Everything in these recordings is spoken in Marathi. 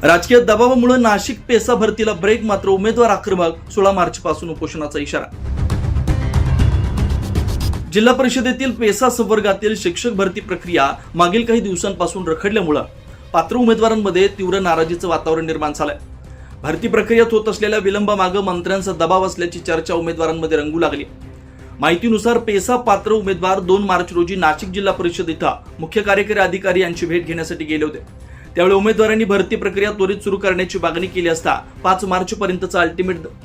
राजकीय दबावामुळे नाशिक पेसा भरतीला ब्रेक, मात्र उमेदवार आक्रमक. 16 मार्च पासून उपोषणाचा इशारा. जिल्हा परिषदेतील पेसा संवर्गातील शिक्षक भरती प्रक्रिया मागील काही दिवसांपासून रखडल्यामुळे पात्र उमेदवारांमध्ये तीव्र नाराजीचं वातावरण निर्माण झालंय. भरती प्रक्रियेत होत असलेल्या विलंबामागे मंत्र्यांचा दबाव असल्याची चर्चा उमेदवारांमध्ये रंगू लागली. माहितीनुसार पेसा पात्र उमेदवार 2 मार्च रोजी नाशिक जिल्हा परिषद इथं मुख्य कार्यकारी अधिकारी यांची भेट घेण्यासाठी गेले होते. त्यावेळी उमेदवारांनी भरती प्रक्रिया त्वरित सुरू करण्याची मागणी केली असता 5 मार्च पर्यंतचा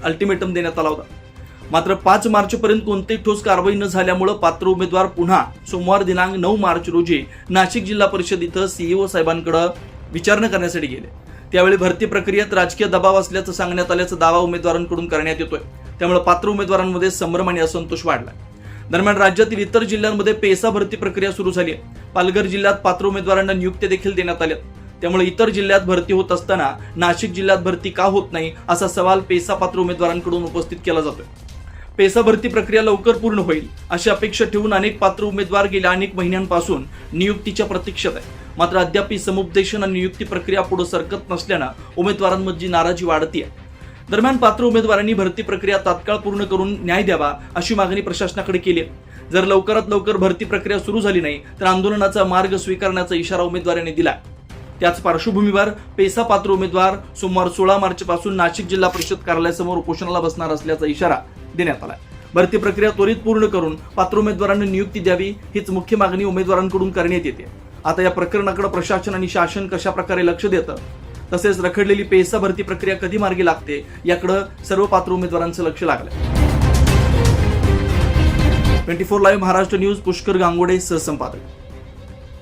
अल्टिमेटम देण्यात आला होता. मात्र 5 मार्च पर्यंत कोणतीही ठोस कारवाई न झाल्यामुळे पात्र उमेदवार पुन्हा सोमवार दिनांक 9 मार्च रोजी नाशिक जिल्हा परिषद इथं सीईओ साहेबांकडे विचारणा करण्यासाठी गेले. त्यावेळी भरती प्रक्रियेत राजकीय दबाव असल्याचं सांगण्यात आल्याचा दावा उमेदवारांकडून करण्यात येतोय. त्यामुळे पात्र उमेदवारांमध्ये संभ्रम आणि असंतोष वाढला. दरम्यान राज्यातील इतर जिल्ह्यांमध्ये पेसा भरती प्रक्रिया सुरू झाली आहे. पालघर जिल्ह्यात पात्र उमेदवारांना नियुक्त्या देखील देण्यात आल्या. त्यामुळे इतर जिल्ह्यात भरती होत असताना नाशिक जिल्ह्यात भरती का होत नाही असा सवाल पेसा पात्र उमेदवारांकडून उपस्थित केला जातोय. पेसा भरती प्रक्रिया लवकर पूर्ण होईल अशी अपेक्षा ठेवून अनेक पात्र उमेदवार गेल्या अनेक महिन्यांपासून नियुक्तीच्या प्रतीक्षेत आहे. मात्र अद्याप समुपदेशन आणि नियुक्ती प्रक्रिया पुढे सरकत नसल्यानं उमेदवारांमध्ये नाराजी वाढती आहे. दरम्यान पात्र उमेदवारांनी भरती प्रक्रिया तात्काळ पूर्ण करून न्याय द्यावा अशी मागणी प्रशासनाकडे केली आहे. जर लवकरात लवकर भरती प्रक्रिया सुरू झाली नाही तर आंदोलनाचा मार्ग स्वीकारण्याचा इशारा उमेदवारांनी दिला. त्याच पार्श्वभूमीवर पेसा पात्र उमेदवार सोमवार 16 मार्च पासून नाशिक जिल्हा परिषद कार्यालयासमोर उपोषणाला बसणार असल्याचा इशारा देण्यात आला. भरती प्रक्रिया त्वरित पूर्ण करून पात्र उमेदवारांना नियुक्ती द्यावी हीच मुख्य मागणी उमेदवारांकडून करण्यात येते. आता या प्रकरणाकडे प्रशासन आणि शासन कशा प्रकारे लक्ष देतं, तसेच रखडलेली पेसा भरती प्रक्रिया कधी मार्गी लागते याकडे सर्व पात्र उमेदवारांचं लक्ष लागलंय. 24 लाईव्ह महाराष्ट्र न्यूज, पुष्कर गांगोडे, सहसंपादक.